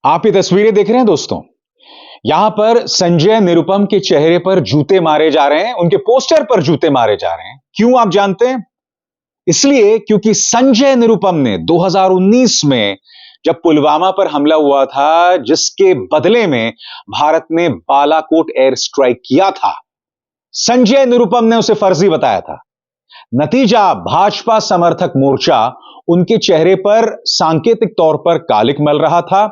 आप ये तस्वीरें देख रहे हैं दोस्तों। यहां पर संजय निरुपम के चेहरे पर जूते मारे जा रहे हैं, उनके पोस्टर पर जूते मारे जा रहे हैं। क्यों आप जानते हैं? इसलिए क्योंकि संजय निरुपम ने 2019 में जब पुलवामा पर हमला हुआ था, जिसके बदले में भारत ने बालाकोट एयर स्ट्राइक किया था, संजय निरुपम ने उसे फर्जी बताया था। नतीजा भाजपा समर्थक मोर्चा उनके चेहरे पर सांकेतिक तौर पर कालिक मल रहा था,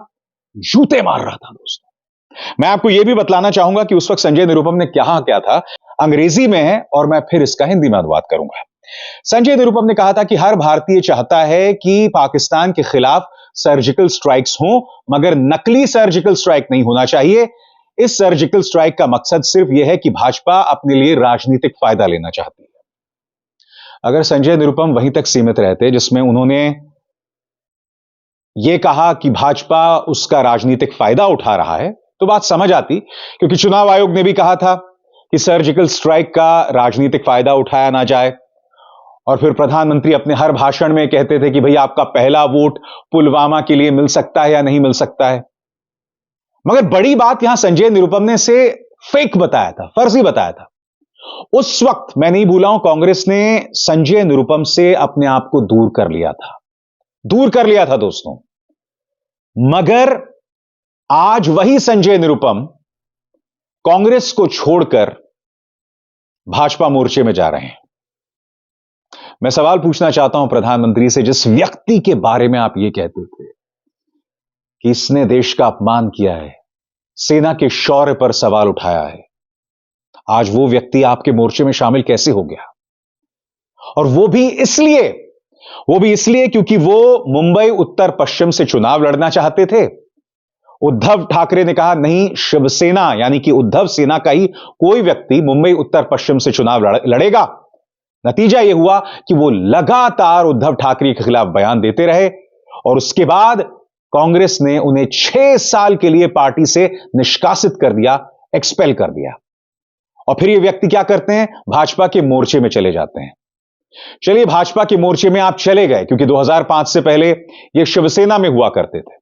जूते मार रहा था दोस्तों। मैं आपको यह भी बतलाना चाहूंगा कि उस वक्त संजय निरुपम ने क्या था। अंग्रेजी में है और मैं फिर इसका हिंदी में अनुवाद करूंगा। संजय निरुपम ने कहा था कि हर भारतीय चाहता है कि पाकिस्तान के खिलाफ सर्जिकल स्ट्राइक्स हों, मगर नकली सर्जिकल स्ट्राइक नहीं होना चाहिए। इस सर्जिकल स्ट्राइक का मकसद सिर्फ यह है कि भाजपा अपने लिए राजनीतिक फायदा लेना चाहती है। अगर संजय निरुपम वहीं तक सीमित रहते जिसमें उन्होंने यह कहा कि भाजपा उसका राजनीतिक फायदा उठा रहा है, तो बात समझ आती, क्योंकि चुनाव आयोग ने भी कहा था कि सर्जिकल स्ट्राइक का राजनीतिक फायदा उठाया ना जाए। और फिर प्रधानमंत्री अपने हर भाषण में कहते थे कि भाई आपका पहला वोट पुलवामा के लिए मिल सकता है या नहीं मिल सकता है। मगर बड़ी बात यहां संजय निरुपम ने इसे फेक बताया था, फर्जी बताया था। उस वक्त मैं नहीं भूला हूं, कांग्रेस ने संजय निरुपम से अपने आप को दूर कर लिया था दोस्तों। मगर आज वही संजय निरुपम कांग्रेस को छोड़कर भाजपा मोर्चे में जा रहे हैं। मैं सवाल पूछना चाहता हूं प्रधानमंत्री से, जिस व्यक्ति के बारे में आप यह कहते थे कि इसने देश का अपमान किया है, सेना के शौर्य पर सवाल उठाया है, आज वो व्यक्ति आपके मोर्चे में शामिल कैसे हो गया? और वो भी इसलिए क्योंकि वो मुंबई उत्तर पश्चिम से चुनाव लड़ना चाहते थे। उद्धव ठाकरे ने कहा नहीं, शिवसेना यानी कि उद्धव सेना का ही कोई व्यक्ति मुंबई उत्तर पश्चिम से चुनाव लड़ेगा। नतीजा यह हुआ कि वो लगातार उद्धव ठाकरे के खिलाफ बयान देते रहे और उसके बाद कांग्रेस ने उन्हें 6 साल के लिए पार्टी से निष्कासित कर दिया, एक्सपेल कर दिया। और फिर ये व्यक्ति क्या करते हैं? भाजपा के मोर्चे में चले जाते हैं। चलिए, भाजपा के मोर्चे में आप चले गए क्योंकि 2005 से पहले ये शिवसेना में हुआ करते थे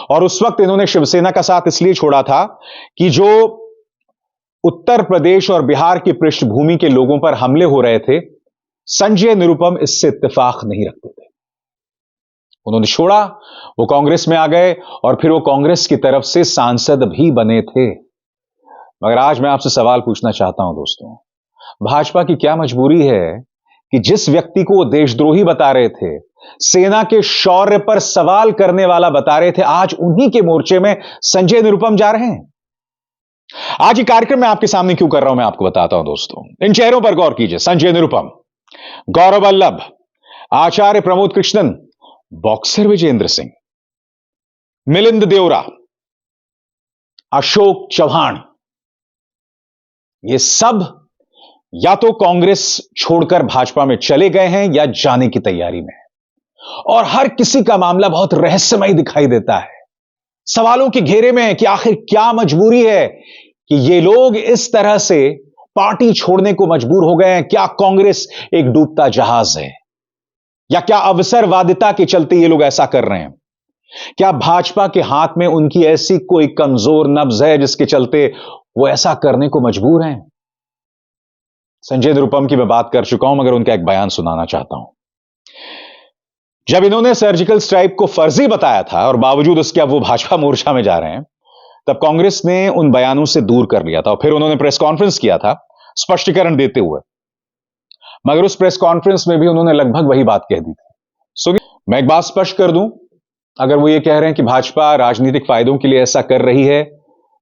और उस वक्त इन्होंने शिवसेना का साथ इसलिए छोड़ा था कि जो उत्तर प्रदेश और बिहार की पृष्ठभूमि के लोगों पर हमले हो रहे थे, संजय निरुपम इससे इत्तेफाक नहीं रखते थे। उन्होंने छोड़ा, वो कांग्रेस में आ गए और फिर वो कांग्रेस की तरफ से सांसद भी बने थे। मगर आज मैं आपसे सवाल पूछना चाहता हूं दोस्तों, भाजपा की क्या मजबूरी है कि जिस व्यक्ति को वो देशद्रोही बता रहे थे, सेना के शौर्य पर सवाल करने वाला बता रहे थे, आज उन्हीं के मोर्चे में संजय निरुपम जा रहे हैं। आज ये कार्यक्रम मैं आपके सामने क्यों कर रहा हूं, मैं आपको बताता हूं दोस्तों। इन चेहरों पर गौर कीजिए। संजय निरुपम, गौरव वल्लभ, आचार्य प्रमोद कृष्णन, बॉक्सर विजेंद्र सिंह, मिलिंद देवरा, अशोक चौहान, ये सब या तो कांग्रेस छोड़कर भाजपा में चले गए हैं या जाने की तैयारी में है। और हर किसी का मामला बहुत रहस्यमय दिखाई देता है, सवालों के घेरे में है कि आखिर क्या मजबूरी है कि ये लोग इस तरह से पार्टी छोड़ने को मजबूर हो गए हैं। क्या कांग्रेस एक डूबता जहाज है या क्या अवसरवादिता के चलते ये लोग ऐसा कर रहे हैं? क्या भाजपा के हाथ में उनकी ऐसी कोई कमजोर नब्ज है जिसके चलते वो ऐसा करने को मजबूर हैं? संजय निरुपम की मैं बात कर चुका हूं, मगर उनका एक बयान सुनाना चाहता हूं। जब इन्होंने सर्जिकल स्ट्राइक को फर्जी बताया था और बावजूद उसके अब वो भाजपा मोर्चा में जा रहे हैं, तब कांग्रेस ने उन बयानों से दूर कर लिया था और फिर उन्होंने प्रेस कॉन्फ्रेंस किया था स्पष्टीकरण देते हुए। मगर उस प्रेस कॉन्फ्रेंस में भी उन्होंने लगभग वही बात कह दी थी। सुनिए, मैं एक बात स्पष्ट कर दूं, अगर वो ये कह रहे हैं कि भाजपा राजनीतिक फायदों के लिए ऐसा कर रही है,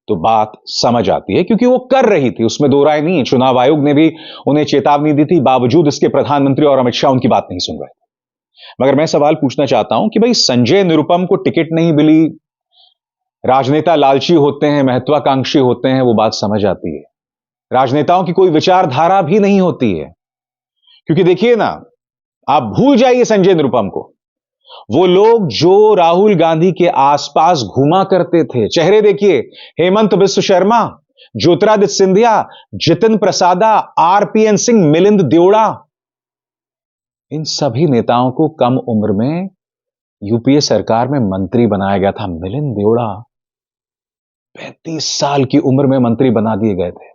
तो बात समझ आती है, क्योंकि वो कर रही थी, उसमें दो राय नहीं है। चुनाव आयोग ने भी उन्हें चेतावनी दी थी, बावजूद इसके प्रधानमंत्री और अमित शाह उनकी बात नहीं सुन रहे थे। मगर मैं सवाल पूछना चाहता हूं कि भाई संजय निरुपम को टिकट नहीं मिली, राजनेता लालची होते हैं, महत्वाकांक्षी होते हैं, वो बात समझ आती है। राजनेताओं की कोई विचारधारा भी नहीं होती है, क्योंकि देखिए ना, आप भूल जाइए संजय निरुपम को। वो लोग जो राहुल गांधी के आसपास घूमा करते थे, चेहरे देखिए, हेमंत बिस्व शर्मा, ज्योतिरादित्य सिंधिया, जितिन प्रसादा, आरपीएन सिंह, मिलिंद देवड़ा, इन सभी नेताओं को कम उम्र में यूपीए सरकार में मंत्री बनाया गया था मिलिंद देवड़ा। 35 साल की उम्र में मंत्री बना दिए गए थे।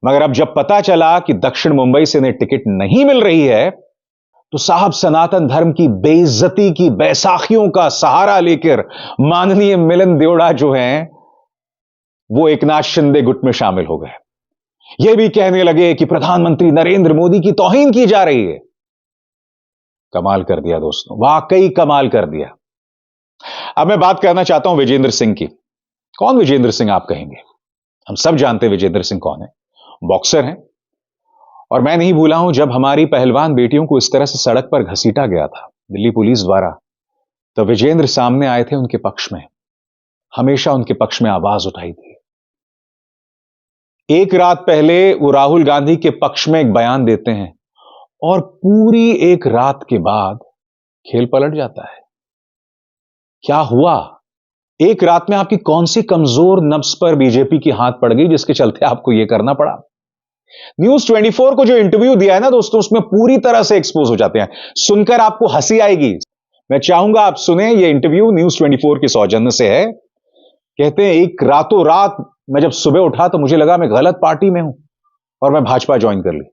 मगर अब जब पता चला कि दक्षिण मुंबई से इन्हें टिकट नहीं मिल रही है, तो साहब सनातन धर्म की बेइज्जती की बैसाखियों का सहारा लेकर माननीय मिलिंद देवड़ा जो हैं, वो एकनाथ शिंदे गुट में शामिल हो गए। ये भी कहने लगे कि प्रधानमंत्री नरेंद्र मोदी की तौहीन की जा रही है। कमाल कर दिया दोस्तों, वाकई कमाल कर दिया। अब मैं बात करना चाहता हूं विजेंद्र सिंह की। कौन विजेंद्र सिंह आप कहेंगे? हम सब जानते हैं विजेंद्र सिंह कौन है। बॉक्सर हैं। और मैं नहीं भूला हूं जब हमारी पहलवान बेटियों को इस तरह से सड़क पर घसीटा गया था दिल्ली पुलिस द्वारा, तो विजेंद्र सामने आए थे उनके पक्ष में, हमेशा उनके पक्ष में आवाज उठाई थी। एक रात पहले वो राहुल गांधी के पक्ष में एक बयान देते हैं और पूरी एक रात के बाद खेल पलट जाता है। क्या हुआ? एक रात में आपकी कौन सी कमजोर नब्ज पर बीजेपी की हाथ पड़ गई जिसके चलते आपको यह करना पड़ा? न्यूज 24 को जो इंटरव्यू दिया है ना दोस्तों, उसमें पूरी तरह से एक्सपोज हो जाते हैं। सुनकर आपको हंसी आएगी। मैं चाहूंगा आप सुने। ये इंटरव्यू न्यूज 24 के सौजन्य से है। कहते हैं एक रातों रात मैं जब सुबह उठा तो मुझे लगा मैं गलत पार्टी में हूं और मैं भाजपा ज्वाइन कर ली।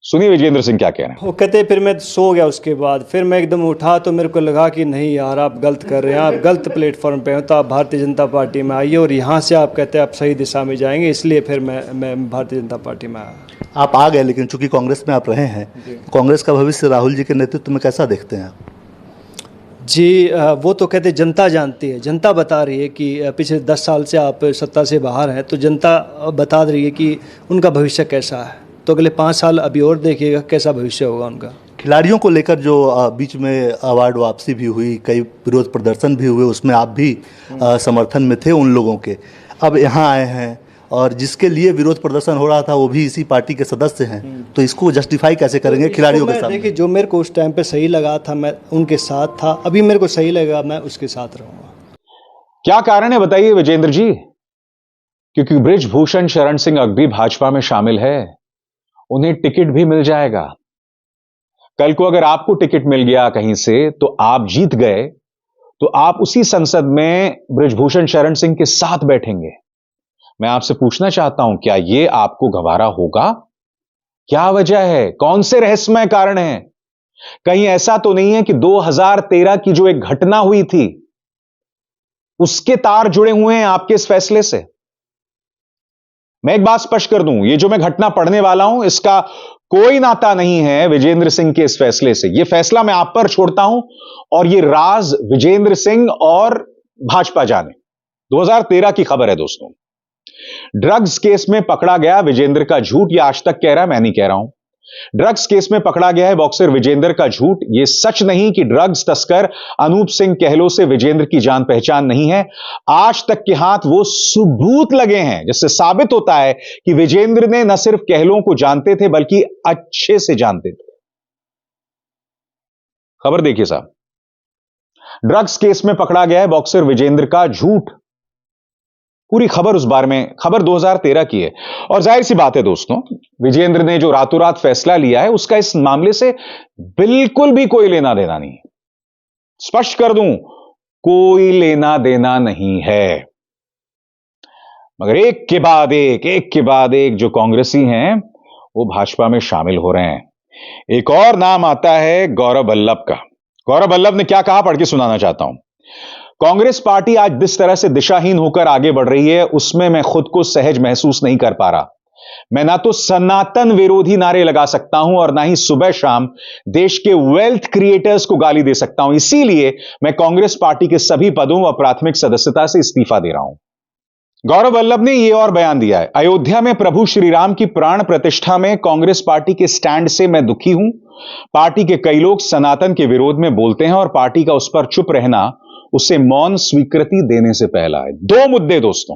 सुनिए विजेंद्र सिंह क्या कह रहे हैं। वो कहते फिर मैं सो गया, उसके बाद फिर मैं एकदम उठा तो मेरे को लगा कि नहीं यार, आप गलत कर रहे हैं, आप गलत प्लेटफॉर्म पे हो, तो आप भारतीय जनता पार्टी में आइए और यहाँ से आप कहते हैं आप सही दिशा में जाएंगे, इसलिए फिर मैं भारतीय जनता पार्टी में आया। आप आ गए, लेकिन चूंकि कांग्रेस में आप रहे हैं, कांग्रेस का भविष्य राहुल जी के नेतृत्व में कैसा देखते हैं आप? जी, वो तो कहते जनता जानती है, जनता बता रही है कि पिछले 10 साल से आप सत्ता से बाहर हैं, तो जनता बता रही है कि उनका भविष्य कैसा है। तो अगले 5 साल अभी और देखिएगा कैसा भविष्य होगा उनका। खिलाड़ियों को लेकर जो बीच में अवार्ड वापसी भी हुई, कई विरोध प्रदर्शन भी हुए, उसमें आप भी समर्थन में थे उन लोगों के। अब यहाँ आए हैं और जिसके लिए विरोध प्रदर्शन हो रहा था वो भी इसी पार्टी के सदस्य हैं, तो इसको जस्टिफाई कैसे करेंगे तो खिलाड़ियों के सामने? देखिए, जो मेरे को उस टाइम पे सही लगा था मैं उनके साथ था, अभी मेरे को सही लगा मैं उसके साथ रहूंगा। क्या कारण है बताइए विजेंद्र जी? क्योंकि बृजभूषण शरण सिंह अब भी भाजपा में शामिल है, उन्हें टिकट भी मिल जाएगा। कल को अगर आपको टिकट मिल गया कहीं से तो आप जीत गए, तो आप उसी संसद में बृजभूषण शरण सिंह के साथ बैठेंगे। मैं आपसे पूछना चाहता हूं, क्या यह आपको गवारा होगा? क्या वजह है? कौन से रहस्यमय कारण है? कहीं ऐसा तो नहीं है कि 2013 की जो एक घटना हुई थी उसके तार जुड़े हुए हैं आपके इस फैसले से? मैं एक बात स्पष्ट कर दूं, ये जो मैं घटना पढ़ने वाला हूं इसका कोई नाता नहीं है विजेंद्र सिंह के इस फैसले से। यह फैसला मैं आप पर छोड़ता हूं और यह राज विजेंद्र सिंह और भाजपा जाने। 2013 की खबर है दोस्तों। ड्रग्स केस में पकड़ा गया विजेंद्र का झूठ, यह आज तक कह रहा है, मैं नहीं कह रहा हूं। ड्रग्स केस में पकड़ा गया है बॉक्सर विजेंद्र का झूठ। यह सच नहीं कि ड्रग्स तस्कर अनूप सिंह कहलो से विजेंद्र की जान पहचान नहीं है। आज तक के हाथ वो सबूत लगे हैं जिससे साबित होता है कि विजेंद्र ने न सिर्फ कहलों को जानते थे बल्कि अच्छे से जानते थे। खबर देखिए साहब, ड्रग्स केस में पकड़ा गया है बॉक्सर विजेंद्र का झूठ। पूरी खबर उस बारे में, खबर 2013 की है। और जाहिर सी बात है दोस्तों, विजेंद्र ने जो रातों रात फैसला लिया है उसका इस मामले से बिल्कुल भी कोई लेना देना नहीं है। स्पष्ट कर दूं, कोई लेना देना नहीं है। मगर एक के बाद एक जो कांग्रेसी हैं वो भाजपा में शामिल हो रहे हैं। एक और नाम आता है गौरव वल्लभ का। गौरव वल्लभ ने क्या कहा, पढ़ के सुनाना चाहता हूं। कांग्रेस पार्टी आज जिस तरह से दिशाहीन होकर आगे बढ़ रही है उसमें मैं खुद को सहज महसूस नहीं कर पा रहा। मैं ना तो सनातन विरोधी नारे लगा सकता हूं और ना ही सुबह शाम देश के वेल्थ क्रिएटर्स को गाली दे सकता हूं। इसीलिए मैं कांग्रेस पार्टी के सभी पदों व प्राथमिक सदस्यता से इस्तीफा दे रहा हूं। गौरव वल्लभ ने यह और बयान दिया है। अयोध्या में प्रभु श्री राम की प्राण प्रतिष्ठा में कांग्रेस पार्टी के स्टैंड से मैं दुखी हूं। पार्टी के कई लोग सनातन के विरोध में बोलते हैं और पार्टी का उस पर चुप रहना उसे मौन स्वीकृति देने से पहला है। 2 मुद्दे दोस्तों,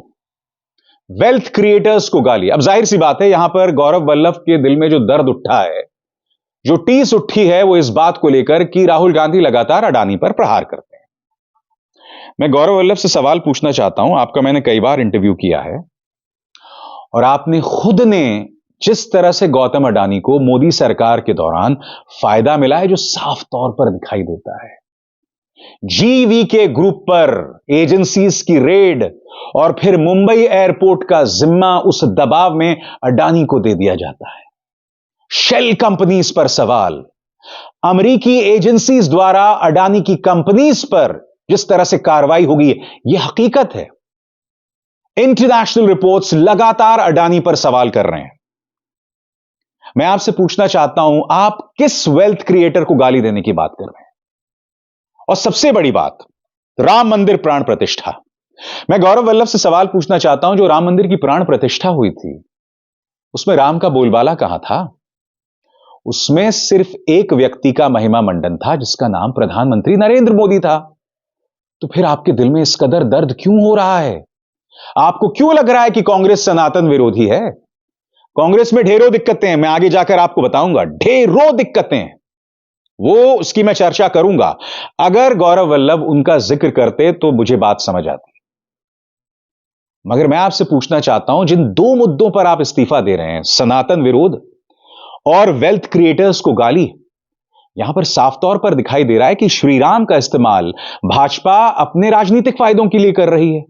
वेल्थ क्रिएटर्स को गाली। अब जाहिर सी बात है यहां पर गौरव वल्लभ के दिल में जो दर्द उठा है, जो टीस उठी है, वो इस बात को लेकर कि राहुल गांधी लगातार अडानी पर प्रहार करते हैं। मैं गौरव वल्लभ से सवाल पूछना चाहता हूं, आपका मैंने कई बार इंटरव्यू किया है और आपने खुद ने जिस तरह से गौतम अडानी को मोदी सरकार के दौरान फायदा मिला है जो साफ तौर पर दिखाई देता है, जीवी के ग्रुप पर एजेंसीज की रेड और फिर मुंबई एयरपोर्ट का जिम्मा उस दबाव में अडानी को दे दिया जाता है। शेल कंपनीज पर सवाल, अमेरिकी एजेंसीज द्वारा अडानी की कंपनीज पर जिस तरह से कार्रवाई होगी, यह हकीकत है। इंटरनेशनल रिपोर्ट्स लगातार अडानी पर सवाल कर रहे हैं। मैं आपसे पूछना चाहता हूं, आप किस वेल्थ क्रिएटर को गाली देने की बात कर रहे हैं? और सबसे बड़ी बात, राम मंदिर प्राण प्रतिष्ठा। मैं गौरव वल्लभ से सवाल पूछना चाहता हूं, जो राम मंदिर की प्राण प्रतिष्ठा हुई थी, उसमें राम का बोलबाला कहां था? उसमें सिर्फ एक व्यक्ति का महिमा मंडन था, जिसका नाम प्रधानमंत्री नरेंद्र मोदी था। तो फिर आपके दिल में इस कदर दर्द क्यों हो रहा है? आपको क्यों लग रहा है कि कांग्रेस सनातन विरोधी है? कांग्रेस में ढेरों दिक्कतें हैं, मैं आगे जाकर आपको बताऊंगा, ढेरों दिक्कतें हैं, वो उसकी मैं चर्चा करूंगा। अगर गौरव वल्लभ उनका जिक्र करते तो मुझे बात समझ आती। मगर मैं आपसे पूछना चाहता हूं, जिन दो मुद्दों पर आप इस्तीफा दे रहे हैं, सनातन विरोध और वेल्थ क्रिएटर्स को गाली, यहां पर साफ तौर पर दिखाई दे रहा है कि श्रीराम का इस्तेमाल भाजपा अपने राजनीतिक फायदों के लिए कर रही है।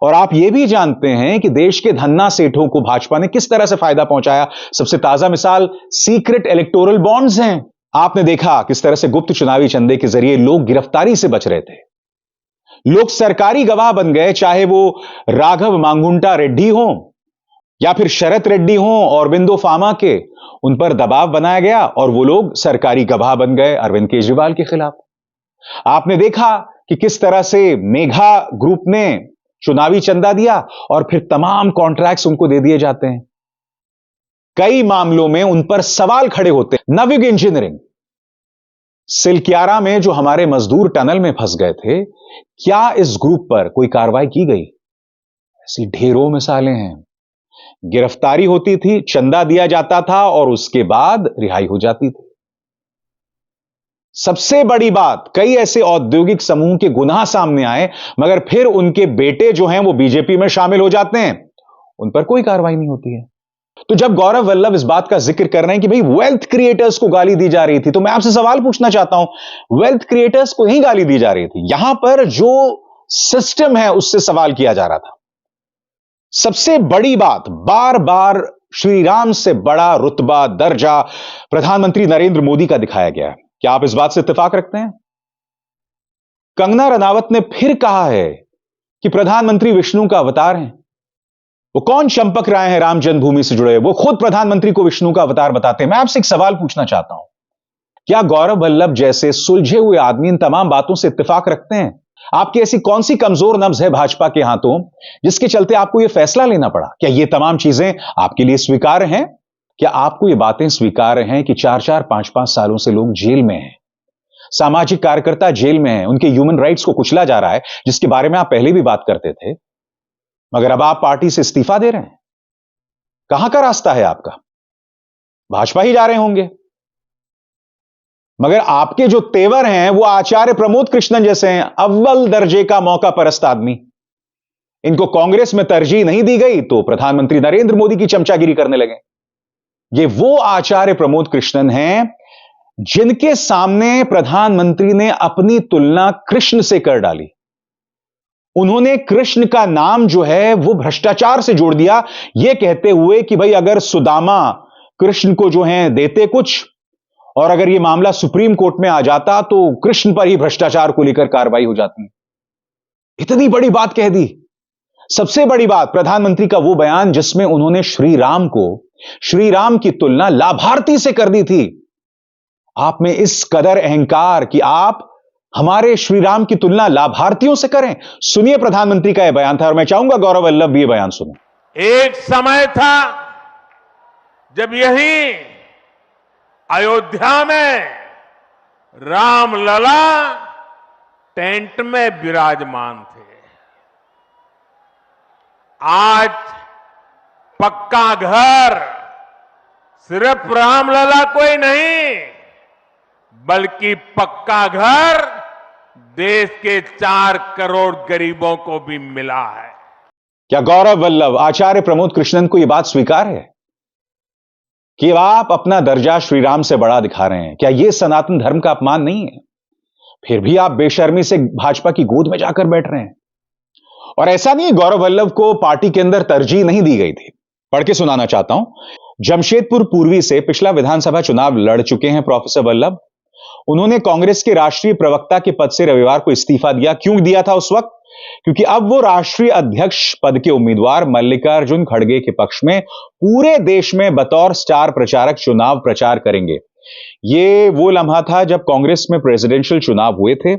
और आप यह भी जानते हैं कि देश के धन्ना सेठों को भाजपा ने किस तरह से फायदा पहुंचाया। सबसे ताजा मिसाल सीक्रेट इलेक्टोरल बॉन्ड्स हैं। आपने देखा किस तरह से गुप्त चुनावी चंदे के जरिए लोग गिरफ्तारी से बच रहे थे, लोग सरकारी गवाह बन गए, चाहे वो राघव मांगुंटा रेड्डी हो या फिर शरत रेड्डी हो और बिंदो फार्मा के, उन पर दबाव बनाया गया और वो लोग सरकारी गवाह बन गए अरविंद केजरीवाल के खिलाफ। आपने देखा कि किस तरह से मेघा ग्रुप ने चुनावी चंदा दिया और फिर तमाम कॉन्ट्रैक्ट्स उनको दे दिए जाते हैं। कई मामलों में उन पर सवाल खड़े होते हैं। नविग इंजीनियरिंग, सिलक्यारा में जो हमारे मजदूर टनल में फंस गए थे, क्या इस ग्रुप पर कोई कार्रवाई की गई? ऐसी ढेरों मिसालें हैं। गिरफ्तारी होती थी, चंदा दिया जाता था और उसके बाद रिहाई हो जाती थी। सबसे बड़ी बात, कई ऐसे औद्योगिक समूह के गुनाह सामने आए, मगर फिर उनके बेटे जो हैं वो बीजेपी में शामिल हो जाते हैं, उन पर कोई कार्रवाई नहीं होती है। तो जब गौरव वल्लभ इस बात का जिक्र कर रहे हैं कि भाई वेल्थ क्रिएटर्स को गाली दी जा रही थी, तो मैं आपसे सवाल पूछना चाहता हूं, वेल्थ क्रिएटर्स को ही गाली दी जा रही थी? यहां पर जो सिस्टम है उससे सवाल किया जा रहा था। सबसे बड़ी बात, बार बार श्री राम से बड़ा रुतबा, दर्जा प्रधानमंत्री नरेंद्र मोदी का दिखाया गया है। क्या आप इस बात से इत्तेफाक रखते हैं? कंगना रनावत ने फिर कहा है कि प्रधानमंत्री विष्णु का अवतार हैं। वो कौन चंपक राय हैं राम जन्मभूमि से जुड़े? वो खुद प्रधानमंत्री को विष्णु का अवतार बताते हैं। मैं आपसे एक सवाल पूछना चाहता हूं, क्या गौरव वल्लभ जैसे सुलझे हुए आदमी इन तमाम बातों से इत्तेफाक रखते हैं? आपकी ऐसी कौन सी कमजोर नब्ज है भाजपा के हाथों, जिसके चलते आपको यह फैसला लेना पड़ा? क्या यह तमाम चीजें आपके लिए स्वीकार्य हैं? क्या आपको ये बातें स्वीकार्य हैं कि 4-4, 5-5 सालों से लोग जेल में हैं, सामाजिक कार्यकर्ता जेल में हैं, उनके ह्यूमन राइट्स को कुचला जा रहा है, जिसके बारे में आप पहले भी बात करते थे, मगर अब आप पार्टी से इस्तीफा दे रहे हैं? कहां का रास्ता है आपका? भाजपा ही जा रहे होंगे, मगर आपके जो तेवर हैं वो आचार्य प्रमोद कृष्णन जैसे हैं, अव्वल दर्जे का मौका परस्त आदमी। इनको कांग्रेस में तरजीह नहीं दी गई तो प्रधानमंत्री नरेंद्र मोदी की चमचागिरी करने लगे। ये वो आचार्य प्रमोद कृष्णन हैं जिनके सामने प्रधानमंत्री ने अपनी तुलना कृष्ण से कर डाली। उन्होंने कृष्ण का नाम जो है वो भ्रष्टाचार से जोड़ दिया, यह कहते हुए कि भाई अगर सुदामा कृष्ण को जो है देते कुछ और अगर यह मामला सुप्रीम कोर्ट में आ जाता तो कृष्ण पर ही भ्रष्टाचार को लेकर कार्रवाई हो जाती। इतनी बड़ी बात कह दी। सबसे बड़ी बात, प्रधानमंत्री का वो बयान जिसमें उन्होंने श्री राम की तुलना लाभार्थी से कर दी थी। आप में इस कदर अहंकार कि आप हमारे श्री राम की तुलना लाभार्थियों से करें। सुनिए प्रधानमंत्री का यह बयान था और मैं चाहूंगा गौरव वल्लभ भी यह बयान सुने। एक समय था जब यही अयोध्या में रामलला टेंट में विराजमान थे। आज पक्का घर सिर्फ रामलला कोई नहीं, बल्कि पक्का घर देश के 4 करोड़ गरीबों को भी मिला है। क्या गौरव वल्लभ, आचार्य प्रमोद कृष्णन को यह बात स्वीकार है कि आप अपना दर्जा श्री राम से बड़ा दिखा रहे हैं? क्या यह सनातन धर्म का अपमान नहीं है? फिर भी आप बेशर्मी से भाजपा की गोद में जाकर बैठ रहे हैं। और ऐसा नहीं, गौरव वल्लभ को पार्टी के अंदर तरजीह नहीं दी गई थी। पढ़ के सुनाना चाहता हूं। जमशेदपुर पूर्वी से पिछला विधानसभा चुनाव लड़ चुके हैं प्रोफेसर वल्लभ। उन्होंने कांग्रेस के राष्ट्रीय प्रवक्ता के पद से रविवार को इस्तीफा दिया। क्यों दिया था उस वक्त? क्योंकि अब वो राष्ट्रीय अध्यक्ष पद के उम्मीदवार मल्लिकार्जुन खड़गे के पक्ष में पूरे देश में बतौर स्टार प्रचारक चुनाव प्रचार करेंगे। ये वो लम्हा था जब कांग्रेस में प्रेसिडेंशियल चुनाव हुए थे।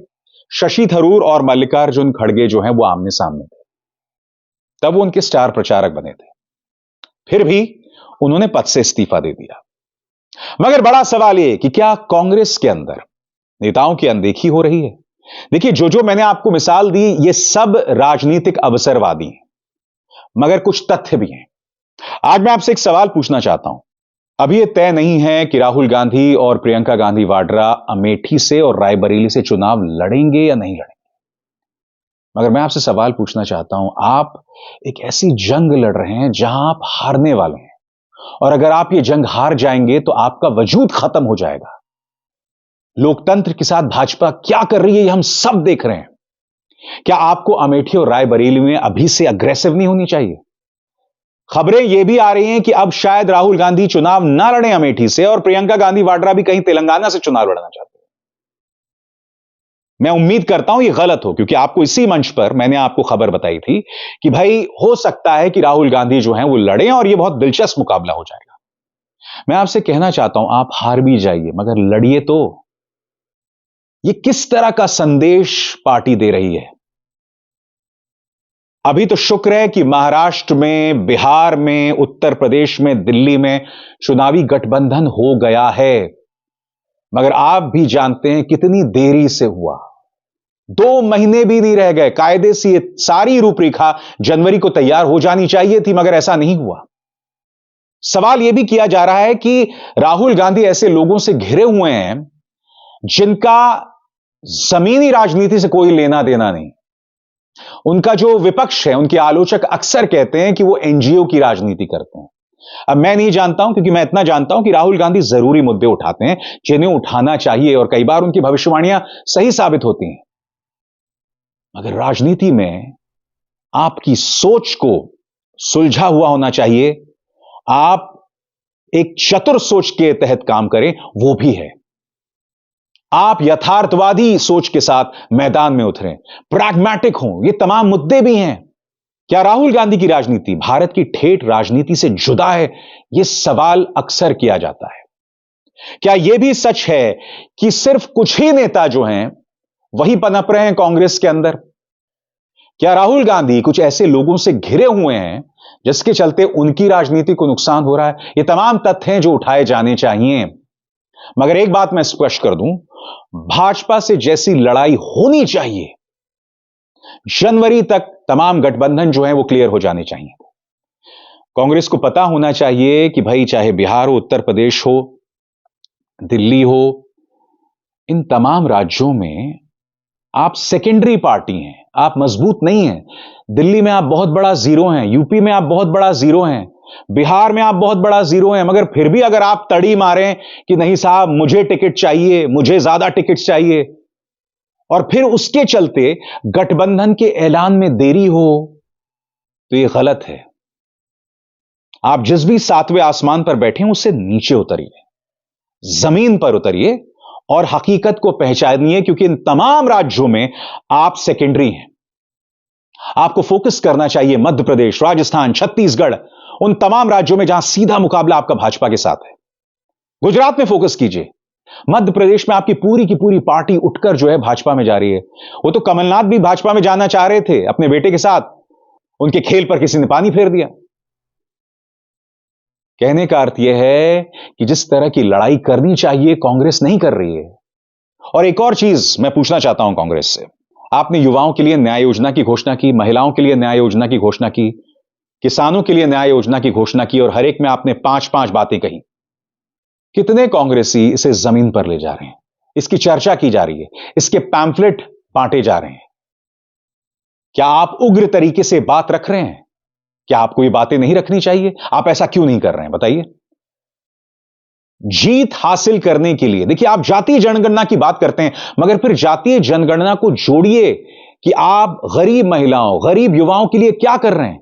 शशि थरूर और मल्लिकार्जुन खड़गे जो हैं वो आमने सामने थे, तब वो उनके स्टार प्रचारक बने थे। फिर भी उन्होंने पद से इस्तीफा दे दिया। मगर बड़ा सवाल यह कि क्या कांग्रेस के अंदर नेताओं की अनदेखी हो रही है? देखिए, जो मैंने आपको मिसाल दी, ये सब राजनीतिक अवसरवादी हैं, मगर कुछ तथ्य भी हैं। आज मैं आपसे एक सवाल पूछना चाहता हूं। अभी यह तय नहीं है कि राहुल गांधी और प्रियंका गांधी वाड्रा अमेठी से और रायबरेली से चुनाव लड़ेंगे या नहीं लड़ेंगे, मगर मैं आपसे सवाल पूछना चाहता हूं। आप एक ऐसी जंग लड़ रहे हैं जहां आप हारने वाले हैं, और अगर आप ये जंग हार जाएंगे तो आपका वजूद खत्म हो जाएगा। लोकतंत्र के साथ भाजपा क्या कर रही है, ये हम सब देख रहे हैं। क्या आपको अमेठी और रायबरेली में अभी से अग्रेसिव नहीं होनी चाहिए? खबरें यह भी आ रही हैं कि अब शायद राहुल गांधी चुनाव ना लड़ें अमेठी से, और प्रियंका गांधी वाड्रा भी कहीं तेलंगाना से चुनाव लड़ना चाहते हैं। मैं उम्मीद करता हूं यह गलत हो, क्योंकि आपको इसी मंच पर मैंने आपको खबर बताई थी कि भाई हो सकता है कि राहुल गांधी जो हैं वो लड़ें और यह बहुत दिलचस्प मुकाबला हो जाएगा। मैं आपसे कहना चाहता हूं, आप हार भी जाइए मगर लड़िए तो। यह किस तरह का संदेश पार्टी दे रही है? अभी तो शुक्र है कि महाराष्ट्र में, बिहार में, उत्तर प्रदेश में, दिल्ली में चुनावी गठबंधन हो गया है, मगर आप भी जानते हैं कितनी देरी से हुआ। 2 महीने भी नहीं रह गए। कायदे से ये सारी रूपरेखा जनवरी को तैयार हो जानी चाहिए थी, मगर ऐसा नहीं हुआ। सवाल यह भी किया जा रहा है कि राहुल गांधी ऐसे लोगों से घिरे हुए हैं जिनका जमीनी राजनीति से कोई लेना देना नहीं। उनका जो विपक्ष है, उनके आलोचक अक्सर कहते हैं कि वो एनजीओ की राजनीति करते हैं। अब मैं नहीं जानता हूं, क्योंकि मैं इतना जानता हूं कि राहुल गांधी जरूरी मुद्दे उठाते हैं जिन्हें उठाना चाहिए, और कई बार उनकी भविष्यवाणियां सही साबित होती हैं। मगर राजनीति में आपकी सोच को सुलझा हुआ होना चाहिए। आप एक चतुर सोच के तहत काम करें, वो भी है। आप यथार्थवादी सोच के साथ मैदान में उतरें, प्रैग्मैटिक हों। ये तमाम मुद्दे भी हैं। क्या राहुल गांधी की राजनीति भारत की ठेठ राजनीति से जुदा है? यह सवाल अक्सर किया जाता है। क्या यह भी सच है कि सिर्फ कुछ ही नेता जो हैं वही पनप रहे हैं कांग्रेस के अंदर? क्या राहुल गांधी कुछ ऐसे लोगों से घिरे हुए हैं जिसके चलते उनकी राजनीति को नुकसान हो रहा है? ये तमाम तथ्य हैं जो उठाए जाने चाहिए। मगर एक बात मैं स्पष्ट कर दूं, भाजपा से जैसी लड़ाई होनी चाहिए, जनवरी तक तमाम गठबंधन जो है वो क्लियर हो जाने चाहिए। कांग्रेस को पता होना चाहिए कि भाई चाहे बिहार हो, उत्तर प्रदेश हो, दिल्ली हो, इन तमाम राज्यों में आप सेकेंडरी पार्टी हैं, आप मजबूत नहीं हैं। दिल्ली में आप बहुत बड़ा जीरो हैं, यूपी में आप बहुत बड़ा जीरो हैं, बिहार में आप बहुत बड़ा जीरो हैं, मगर फिर भी अगर आप तड़ी मारें कि नहीं साहब मुझे टिकट चाहिए, मुझे ज्यादा टिकट चाहिए, और फिर उसके चलते गठबंधन के ऐलान में देरी हो, तो यह गलत है। आप जिस भी 7वें आसमान पर बैठे हैं उससे नीचे उतरिए, जमीन पर उतरिए और हकीकत को पहचानिए, क्योंकि इन तमाम राज्यों में आप सेकेंडरी हैं। आपको फोकस करना चाहिए मध्य प्रदेश, राजस्थान, छत्तीसगढ़, उन तमाम राज्यों में जहां सीधा मुकाबला आपका भाजपा के साथ है। गुजरात में फोकस कीजिए। मध्य प्रदेश में आपकी पूरी की पूरी पार्टी उठकर जो है भाजपा में जा रही है। वो तो कमलनाथ भी भाजपा में जाना चाह रहे थे अपने बेटे के साथ, उनके खेल पर किसी ने पानी फेर दिया। कहने का अर्थ यह है कि जिस तरह की लड़ाई करनी चाहिए कांग्रेस नहीं कर रही है। और एक और चीज मैं पूछना चाहता हूं कांग्रेस से, आपने युवाओं के लिए न्याय योजना की घोषणा की, महिलाओं के लिए न्याय योजना की घोषणा की, किसानों के लिए न्याय योजना की घोषणा की, और हर एक में आपने 5-5 बातें कही। कितने कांग्रेसी इसे जमीन पर ले जा रहे हैं? इसकी चर्चा की जा रही है, इसके पैम्फलेट बांटे जा रहे हैं। क्या आप उग्र तरीके से बात रख रहे हैं? क्या आपको ये बातें नहीं रखनी चाहिए? आप ऐसा क्यों नहीं कर रहे हैं, बताइए। जीत हासिल करने के लिए, देखिए आप जातीय जनगणना की बात करते हैं, मगर फिर जातीय जनगणना को जोड़िए कि आप गरीब महिलाओं, गरीब युवाओं के लिए क्या कर रहे हैं।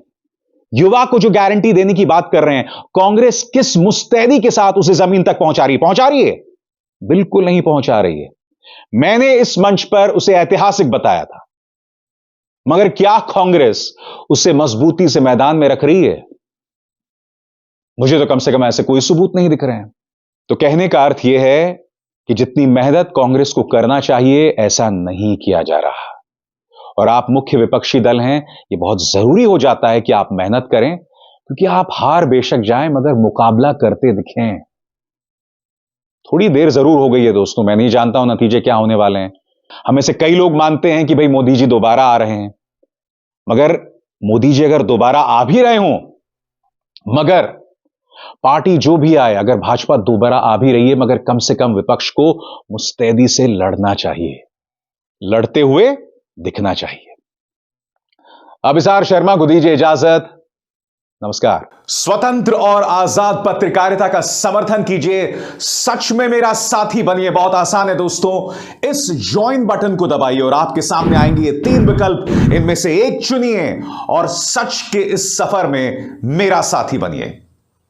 युवा को जो गारंटी देने की बात कर रहे हैं, कांग्रेस किस मुस्तैदी के साथ उसे जमीन तक पहुंचा रही है? बिल्कुल नहीं पहुंचा रही है। मैंने इस मंच पर उसे ऐतिहासिक बताया था, मगर क्या कांग्रेस उसे मजबूती से मैदान में रख रही है? मुझे तो कम से कम ऐसे कोई सबूत नहीं दिख रहे हैं। तो कहने का अर्थ यह है कि जितनी मेहनत कांग्रेस को करना चाहिए, ऐसा नहीं किया जा रहा। और आप मुख्य विपक्षी दल हैं, ये बहुत जरूरी हो जाता है कि आप मेहनत करें, क्योंकि आप हार बेशक जाएं मगर मुकाबला करते दिखें। थोड़ी देर जरूर हो गई है दोस्तों, मैं नहीं जानता हूं नतीजे क्या होने वाले हैं। हमें से कई लोग मानते हैं कि भाई मोदी जी दोबारा आ रहे हैं, मगर मोदी जी अगर दोबारा आ भी रहे हों, मगर पार्टी जो भी आए, अगर भाजपा दोबारा आ भी रही है, मगर कम से कम विपक्ष को मुस्तैदी से लड़ना चाहिए, लड़ते हुए दिखना चाहिए। अभिसार शर्मा को दीजिए इजाजत। नमस्कार। स्वतंत्र और आजाद पत्रकारिता का समर्थन कीजिए, सच में मेरा साथी बनिए। बहुत आसान है दोस्तों, इस ज्वाइन बटन को दबाइए और आपके सामने आएंगे ये 3 विकल्प, इनमें से एक चुनिए और सच के इस सफर में मेरा साथी बनिए।